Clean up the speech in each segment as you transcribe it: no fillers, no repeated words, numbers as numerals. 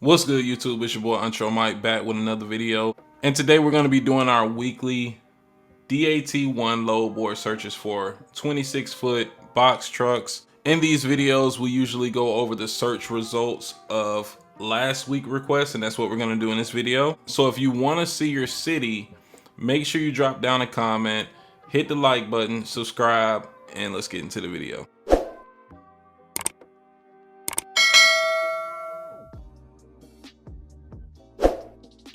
What's good, YouTube? It's your boy Entre Mike back with another video. And today we're going to be doing our weekly DAT ONE load board searches for 26-foot box trucks. In these videos, we usually go over the search results of last week requests, and that's what we're going to do in this video. So if you want to see your city, make sure you drop down a comment, hit the like button, subscribe, and let's get into the video.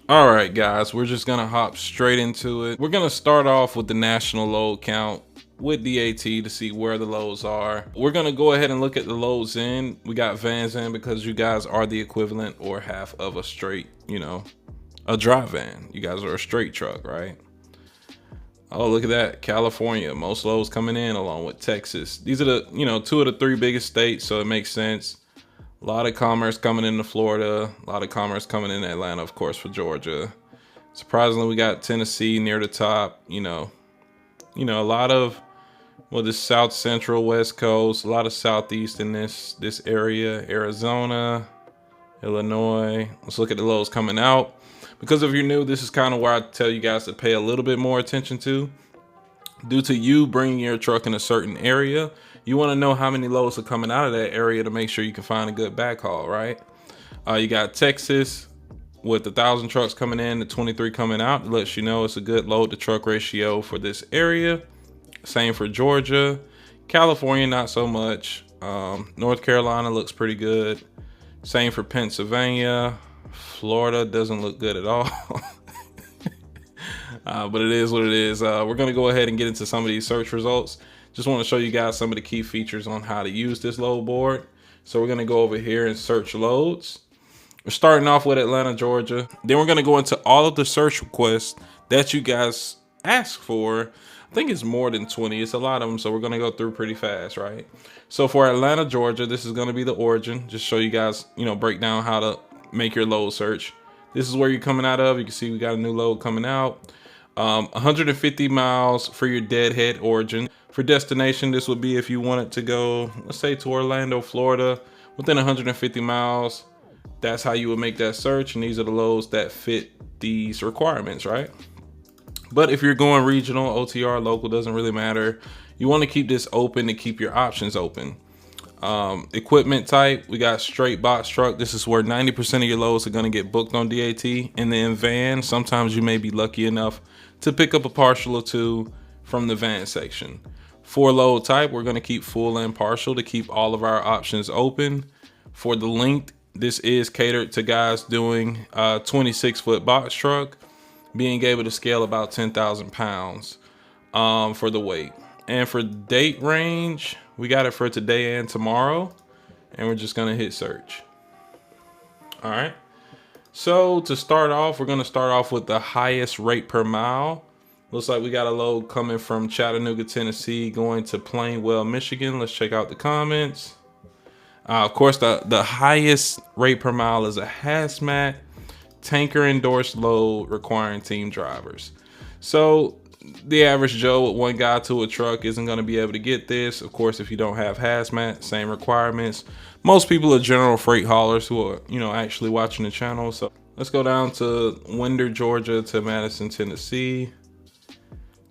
All right, guys, we're just gonna hop straight into it. We're gonna start off with the national load count with DAT to see where the loads are. We're gonna go ahead and look at the loads in. We got vans in because you guys are the equivalent or half of a straight, a dry van. You guys are a straight truck, right? Oh, look at that, California, most loads coming in along with Texas. These are the, two of the three biggest states, so it makes sense. A lot of commerce coming into Florida, a lot of commerce coming in Atlanta, of course, for Georgia. Surprisingly, we got Tennessee near the top, a lot of, this South Central, West Coast, a lot of Southeast in this area, Arizona, Illinois. Let's look at the lows coming out. Because if you're new, this is kind of where I tell you guys to pay a little bit more attention to. Due to you bringing your truck in a certain area, you want to know how many loads are coming out of that area to make sure you can find a good backhaul, right? You got Texas with 1,000 trucks coming in, the 23 coming out. It lets you know it's a good load to truck ratio for this area. Same for Georgia. California, not so much. North Carolina looks pretty good. Same for Pennsylvania. Florida doesn't look good at all. But it is what it is. We're going to go ahead and get into some of these search results. Just want to show you guys some of the key features on how to use this load board. So we're going to go over here and search loads. We're starting off with Atlanta, Georgia. Then we're going to go into all of the search requests that you guys ask for. I think it's more than 20. It's a lot of them. So we're going to go through pretty fast, right? So for Atlanta, Georgia, this is going to be the origin. Just show you guys, break down how to make your load search. This is where you're coming out of. You can see we got a new load coming out. 150 miles for your deadhead origin. For destination, this would be if you wanted to go, let's say, to Orlando, Florida, within 150 miles. That's how you would make that search, and these are the loads that fit these requirements, right? But if you're going regional, OTR, local, doesn't really matter. You want to keep this open to keep your options open. Equipment type, we got straight box truck. This is where 90% of your loads are going to get booked on DAT. And then van, sometimes you may be lucky enough to pick up a partial or two from the van section. For load type, we're going to keep full and partial to keep all of our options open. For the length, this is catered to guys doing 26-foot box truck, being able to scale about 10,000 pounds for the weight. And for date range, we got it for today and tomorrow, and we're just gonna hit search. All right. So to start off, we're gonna start off with the highest rate per mile. Looks like we got a load coming from Chattanooga, Tennessee, going to Plainwell, Michigan. Let's check out the comments. Of course, the highest rate per mile is a hazmat tanker endorsed load requiring team drivers. So the average Joe with one guy to a truck isn't going to be able to get this. Of course, if you don't have hazmat, same requirements. Most people are general freight haulers who are, actually watching the channel. So let's go down to Winder, Georgia to Madison, Tennessee.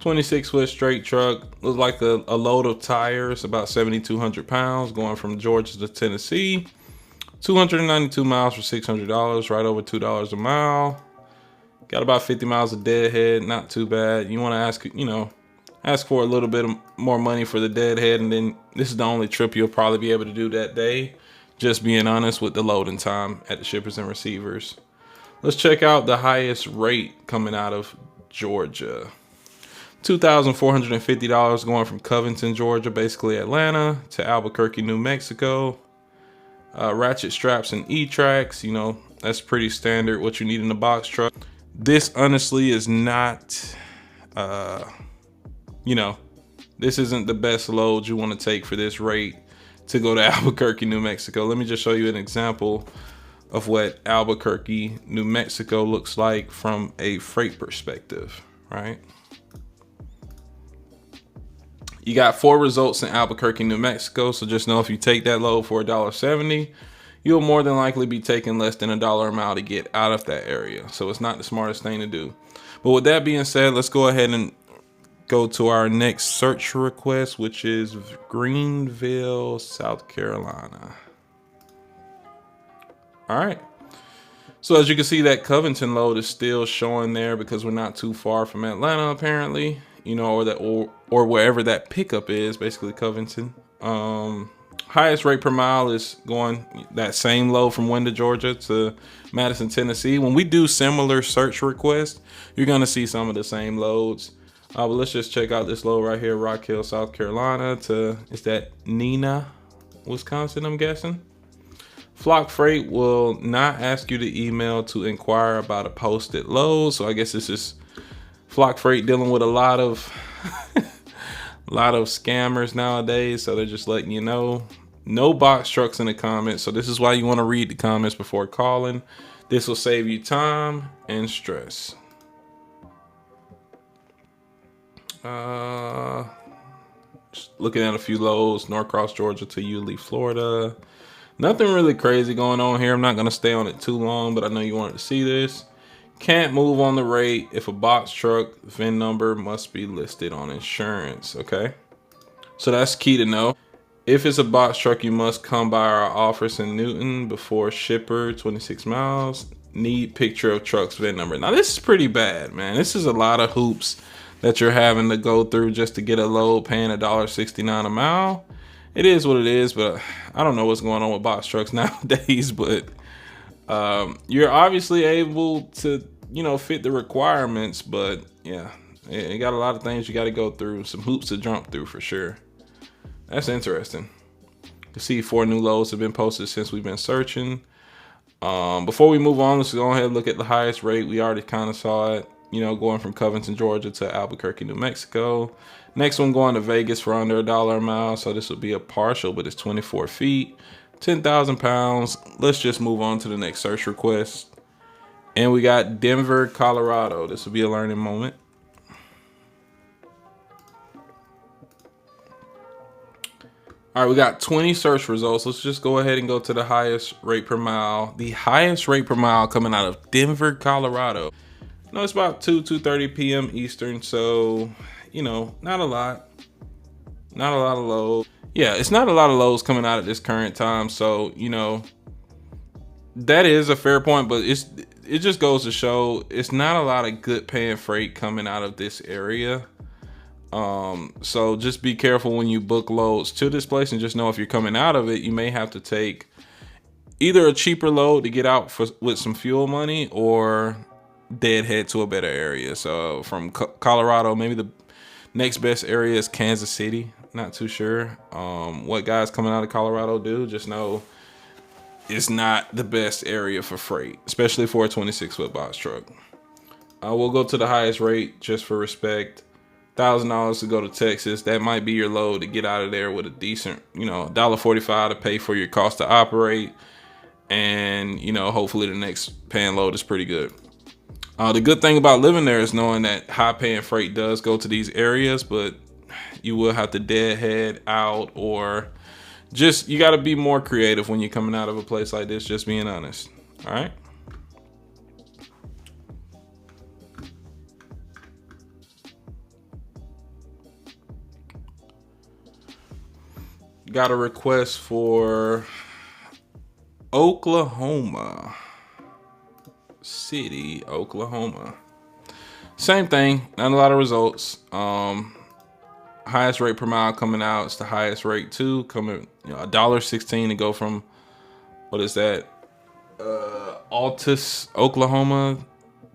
26-foot straight truck. Looks like a load of tires, about 7,200 pounds, going from Georgia to Tennessee. 292 miles for $600, right over $2 a mile. Got about 50 miles of deadhead, not too bad. You want to ask for a little bit more money for the deadhead, and then this is the only trip you'll probably be able to do that day. Just being honest with the loading time at the shippers and receivers. Let's check out the highest rate coming out of Georgia. $2,450 going from Covington, Georgia, basically Atlanta, to Albuquerque, New Mexico. Ratchet straps and E-tracks, that's pretty standard what you need in a box truck. This honestly is not, this isn't the best load you want to take for this rate to go to Albuquerque, New Mexico. Let me just show you an example of what Albuquerque, New Mexico looks like from a freight perspective, right? You got 4 results in Albuquerque, New Mexico. So just know if you take that load for $1.70, you'll more than likely be taking less than $1 a mile to get out of that area. So it's not the smartest thing to do. But with that being said, let's go ahead and go to our next search request, which is Greenville, South Carolina. All right. So as you can see, that Covington load is still showing there because we're not too far from Atlanta, apparently, you know, or wherever that pickup is, basically Covington. Highest rate per mile is going that same load from Winder, Georgia to Madison, Tennessee. When we do similar search requests, you're going to see some of the same loads. But let's just check out this load right here, Rock Hill, South Carolina to, is that Neenah, Wisconsin, I'm guessing. Flock Freight will not ask you to email to inquire about a posted load. So I guess this is Flock Freight dealing with a lot of scammers nowadays. So they're just letting you know. No box trucks in the comments. So this is why you want to read the comments before calling. This will save you time and stress. Just looking at a few loads, Norcross, Georgia to Yulee, Florida. Nothing really crazy going on here. I'm not going to stay on it too long, but I know you wanted to see this. Can't move on the rate if a box truck VIN number must be listed on insurance. Okay, so that's key to know. If it's a box truck, you must come by our office in Newton before shipper 26 miles. Need picture of truck's VIN number. Now this is pretty bad, man. This is a lot of hoops that you're having to go through just to get a load, paying $1.69 a mile. It is what it is, but I don't know what's going on with box trucks nowadays. But you're obviously able to, you know, fit the requirements. But yeah, it got a lot of things you got to go through, some hoops to jump through for sure. That's interesting. You can see 4 new loads have been posted since we've been searching. Before we move on, let's go ahead and look at the highest rate. We already kind of saw it, you know, going from Covington, Georgia to Albuquerque, New Mexico. Next one going to Vegas for under $1 a mile. So this would be a partial, but it's 24 feet, 10,000 pounds. Let's just move on to the next search request. And we got Denver, Colorado. This will be a learning moment. All right, we got 20 search results. Let's just go ahead and go to the highest rate per mile. The highest rate per mile coming out of Denver, Colorado. No, it's about 2:30 p.m. Eastern, so, you know, not a lot of loads. Yeah, it's not a lot of loads coming out at this current time, so, you know, that is a fair point, but it just goes to show it's not a lot of good paying freight coming out of this area. So just be careful when you book loads to this place, and just know if you're coming out of it, you may have to take either a cheaper load to get out with some fuel money, or deadhead to a better area. So from Colorado, maybe the next best area is Kansas City. Not too sure what guys coming out of Colorado do. Just know it's not the best area for freight, especially for a 26-foot box truck. We'll go to the highest rate just for respect. $1,000 to go to Texas. That might be your load to get out of there with a decent, you know, $1.45 to pay for your cost to operate. And, you know, hopefully the next paying load is pretty good. The good thing about living there is knowing that high paying freight does go to these areas, but you will have to deadhead out, or just, you got to be more creative when you're coming out of a place like this, just being honest. All right. Got a request for Oklahoma City, Oklahoma. Same thing, not a lot of results. Highest rate per mile coming out, it's the highest rate too, coming, you know, $1.16 to go from, what is that, Altus, Oklahoma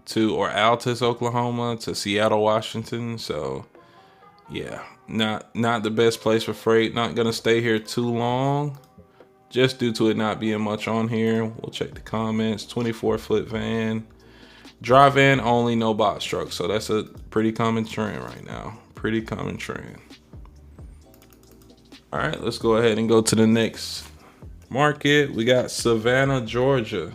Altus, Oklahoma to Seattle, Washington. So yeah, not the best place for freight. Not gonna stay here too long, just due to it not being much on here. We'll check the comments. 24-foot van, dry van only, no box truck. So that's a pretty common trend right now. Pretty common trend. All right, let's go ahead and go to the next market. We got Savannah, Georgia.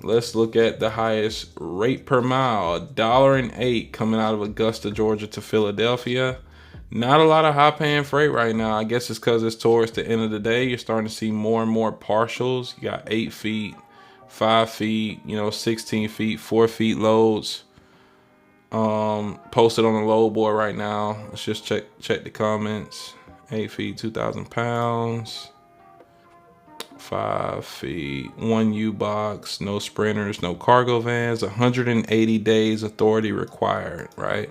Let's look at the highest rate per mile, $1.08 coming out of Augusta, Georgia to Philadelphia. Not a lot of high paying freight right now. I guess it's because it's towards the end of the day. You're starting to see more and more partials. You got 8 feet, 5 feet, 16 feet, 4 feet loads. Posted on the load board right now. Let's just check the comments. 8 feet, 2,000 pounds. 5 feet, 1 U-box, no sprinters, no cargo vans, 180 days authority required, right?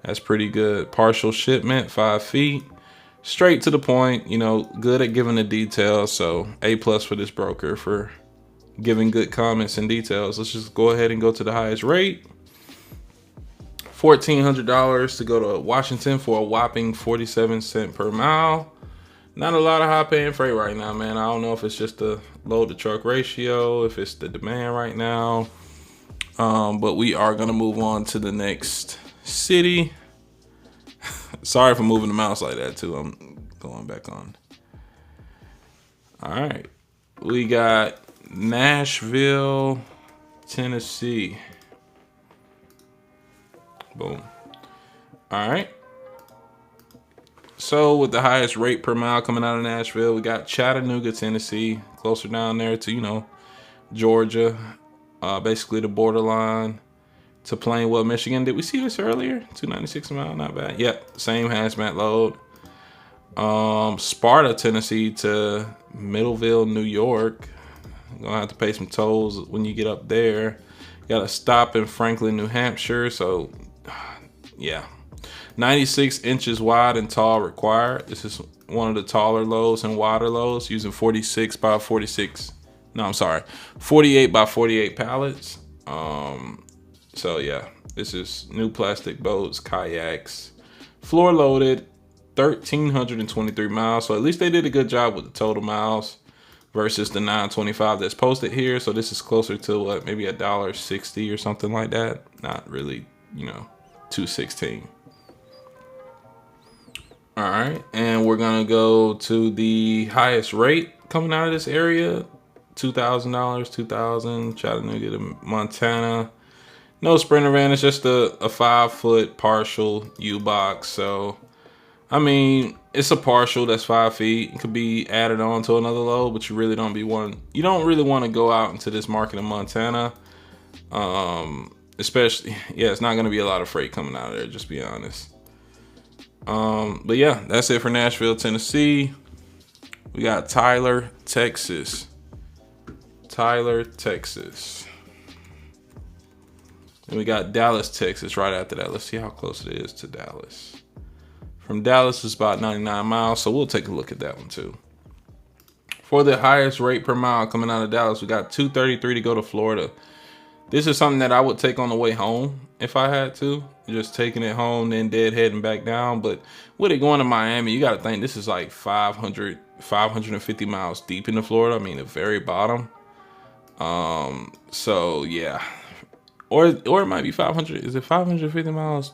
That's pretty good. Partial shipment, 5 feet. Straight to the point, good at giving the details. So A+ for this broker for giving good comments and details. Let's just go ahead and go to the highest rate. $1,400 to go to Washington for a whopping 47 cents per mile. Not a lot of high paying freight right now, man. I don't know if it's just the load to truck ratio, if it's the demand right now. But we are going to move on to the next city. Sorry for moving the mouse like that too. I'm going back on. All right. We got Nashville, Tennessee. Boom. All right. So with the highest rate per mile coming out of Nashville, we got Chattanooga, Tennessee, closer down there to, Georgia, basically the borderline, to Plainwell, Michigan. Did we see this earlier? 296 a mile, not bad. Yep, same hazmat load. Sparta, Tennessee to Middleville, New York. You're gonna have to pay some tolls when you get up there. Got a stop in Franklin, New Hampshire. So, yeah. 96 inches wide and tall required. This is one of the taller loads and wider loads using 48 by 48 pallets. So yeah, this is new plastic boats, kayaks, floor loaded, 1,323 miles. So at least they did a good job with the total miles versus the 925 that's posted here. So this is closer to what, maybe $1.60 or something like that. Not really, 216. All right, and we're gonna go to the highest rate coming out of this area, $2,000, 2,000, Chattanooga to Montana. No sprinter van, it's just a 5-foot partial U-box. So, I mean, it's a partial that's 5 feet. It could be added on to another load, but you really don't really want to go out into this market in Montana. Especially, it's not gonna be a lot of freight coming out of there, just be honest. But yeah, that's it for Nashville, Tennessee. We got Tyler, Texas. And we got Dallas, Texas right after that. Let's see how close it is to Dallas. From Dallas, it's about 99 miles, so we'll take a look at that one too. For the highest rate per mile coming out of Dallas, we got $233 to go to Florida. This is something that I would take on the way home if I had to. Just taking it home, then deadheading back down. But with it going to Miami, you got to think this is like 550 miles deep into Florida. I mean, the very bottom. So yeah, or it might be 500. Is it 550 miles?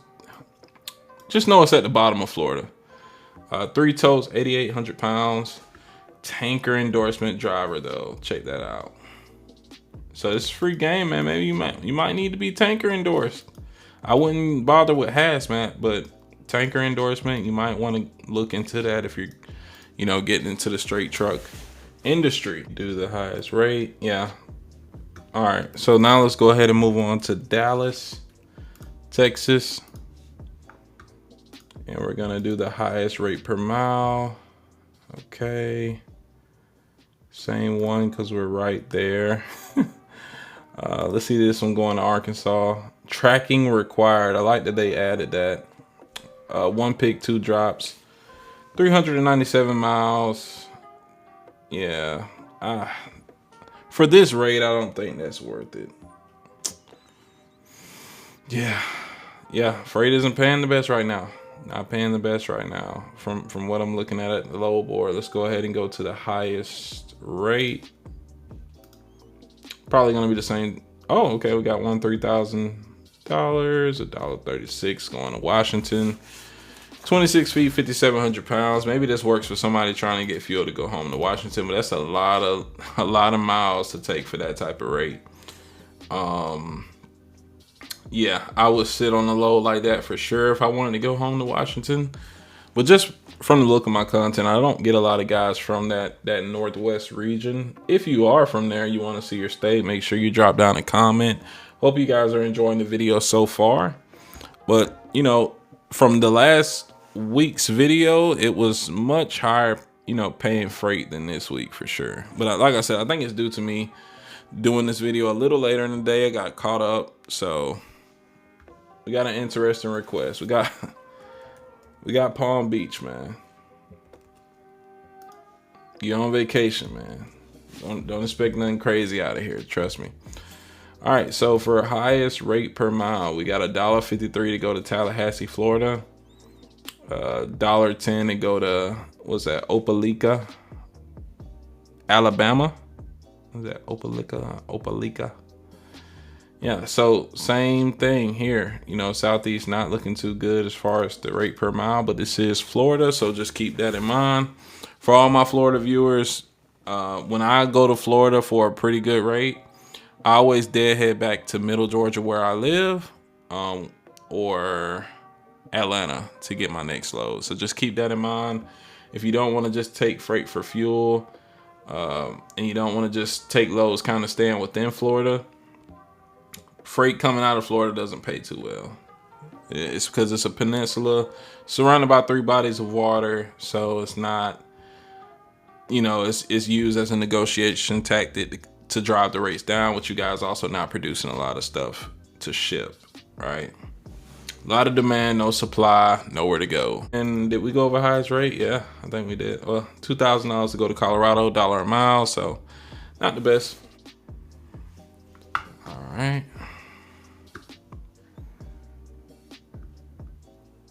Just know it's at the bottom of Florida. 3 totes, 8,800 pounds. Tanker endorsement driver though. Check that out. So it's free game, man. Maybe you might need to be tanker endorsed. I wouldn't bother with hazmat, but tanker endorsement, you might want to look into that if you're, getting into the straight truck industry. Do the highest rate. Yeah. All right. So now let's go ahead and move on to Dallas, Texas. And we're going to do the highest rate per mile. Okay. Same one because we're right there. Let's see this one going to Arkansas. Tracking required. I like that they added that. 1 pick, 2 drops. 397 miles. Yeah. For this rate, I don't think that's worth it. Yeah. Freight isn't paying the best right now. Not paying the best right now. From what I'm looking at the low board. Let's go ahead and go to the highest rate. Probably gonna be the same. Oh, okay. We got $3,000, $1.36 going to Washington. 26 feet, 5,700 pounds. Maybe this works for somebody trying to get fuel to go home to Washington, but that's a lot of miles to take for that type of rate. Yeah, I would sit on the load like that for sure if I wanted to go home to Washington. But just from the look of my content, I don't get a lot of guys from that Northwest region. If you are from there, you want to see your state, make sure you drop down a comment. Hope you guys are enjoying the video so far. But, you know, from the last week's video, it was much higher, you know, paying freight than this week for sure. But like I said, I think it's due to me doing this video a little later in the day. I got caught up. So we got an interesting request. We got Palm Beach, man. You're on vacation, man. Don't expect nothing crazy out of here. Trust me. All right, so for highest rate per mile, we got $1.53 to go to Tallahassee, Florida. $1.10 to go to, what's that, Opelika, Alabama. What's that, Opelika? Yeah, so same thing here. You know, Southeast not looking too good as far as the rate per mile, but this is Florida, so just keep that in mind. For all my Florida viewers, when I go to Florida for a pretty good rate, I always head back to Middle Georgia where I live, or Atlanta to get my next load. So just keep that in mind. If you don't want to just take freight for fuel, and you don't want to just take loads kind of staying within Florida, freight coming out of Florida doesn't pay too well. It's because it's a peninsula surrounded by 3 bodies of water, so it's not, you know, it's used as a negotiation tactic to drive the rates down, with you guys also not producing a lot of stuff to ship, right? A lot of demand, no supply, nowhere to go. And did we go over highest rate? Yeah, I think we did. Well, $2,000 to go to Colorado, $1 a mile, so not the best. All right.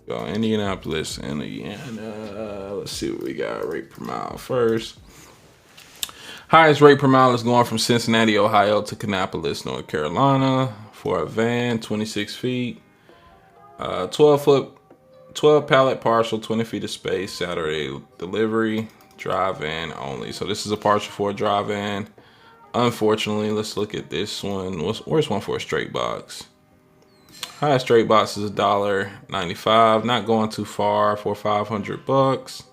Go Indianapolis, Indiana. Let's see what we got rate per mile first. Highest rate per mile is going from Cincinnati, Ohio to Kannapolis, North Carolina for a van, 26 feet, 12 pallet partial, 20 feet of space, Saturday delivery, dry van only. So this is a partial for a dry van. Unfortunately, let's look at this one. Where's one for a straight box? Highest straight box is $1.95. Not going too far for $500.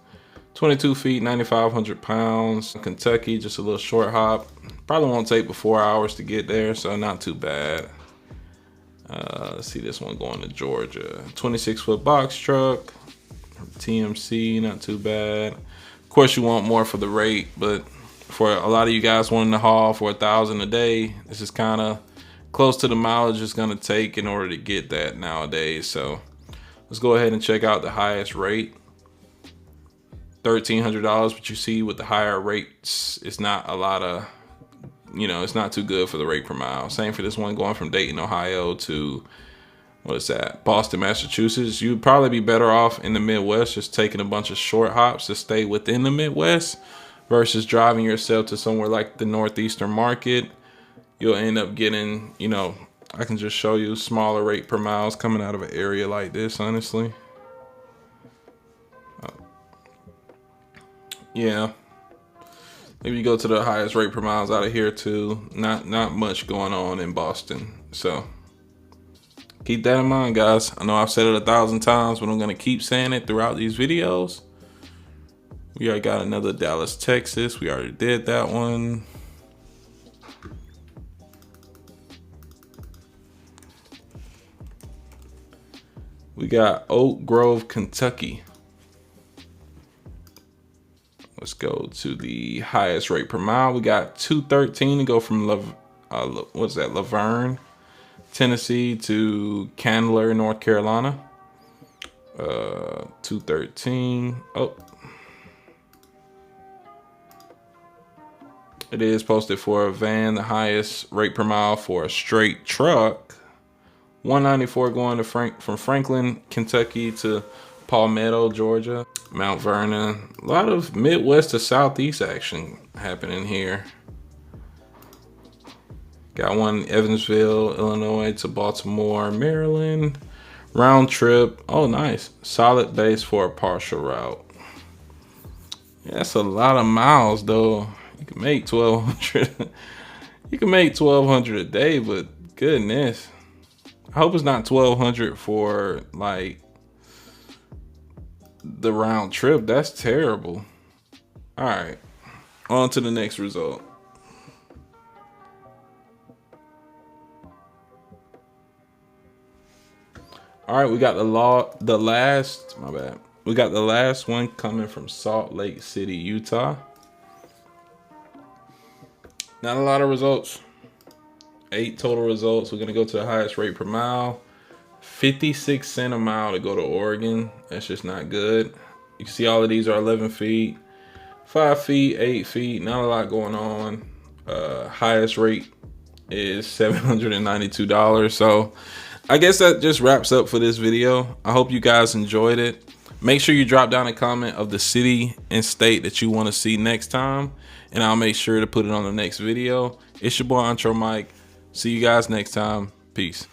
22 feet, 9,500 pounds. Kentucky, just a little short hop. Probably won't take but 4 hours to get there, so not too bad. Let's see this one going to Georgia. 26-foot box truck. TMC, not too bad. Of course, you want more for the rate, but for a lot of you guys wanting to haul for $1,000 a day, this is kind of close to the mileage it's going to take in order to get that nowadays. So let's go ahead and check out the highest rate. $1,300, but you see with the higher rates, it's not a lot of, you know, it's not too good for the rate per mile. Same for this one going from Dayton, Ohio to, what is that, Boston, Massachusetts. You'd probably be better off in the Midwest just taking a bunch of short hops to stay within the Midwest versus driving yourself to somewhere like the Northeastern market. You'll end up getting, you know, I can just show you smaller rate per miles coming out of an area like this, honestly. Yeah, maybe you go to the highest rate per miles out of here too. Not much going on in Boston, so keep that in mind, guys. I know I've said it 1,000 times, but I'm gonna keep saying it throughout these videos. We already got another Dallas, Texas. We already did that one. We got Oak Grove, Kentucky. Let's go to the highest rate per mile. We got $2.13 to go from Laverne, Tennessee to Candler, North Carolina. $2.13. Oh, it is posted for a van. The highest rate per mile for a straight truck, $1.94 going to from Franklin, Kentucky to Palmetto, Georgia. Mount Vernon. A lot of Midwest to Southeast action happening here. Got one Evansville, Illinois to Baltimore, Maryland. Round trip. Oh, nice. Solid base for a partial route. Yeah, that's a lot of miles, though. You can make 1,200. You can make 1,200 a day, but goodness. I hope it's not 1,200 for like the round trip. That's terrible. All right, on to the next result. All right, we got the last, my bad. We got the last one coming from Salt Lake City, Utah. Not a lot of results. 8 total results. We're gonna go to the highest rate per mile. 56 cents a mile to go to Oregon. That's just not good. You can see all of these are 11 feet, 5 feet, 8 feet. Not a lot going on. Highest rate is $792. So I guess that just wraps up for this video. I hope you guys enjoyed it. Make sure you drop down a comment of the city and state that you want to see next time, and I'll make sure to put it on the next video. It's your boy Entre Mike. See you guys next time. Peace.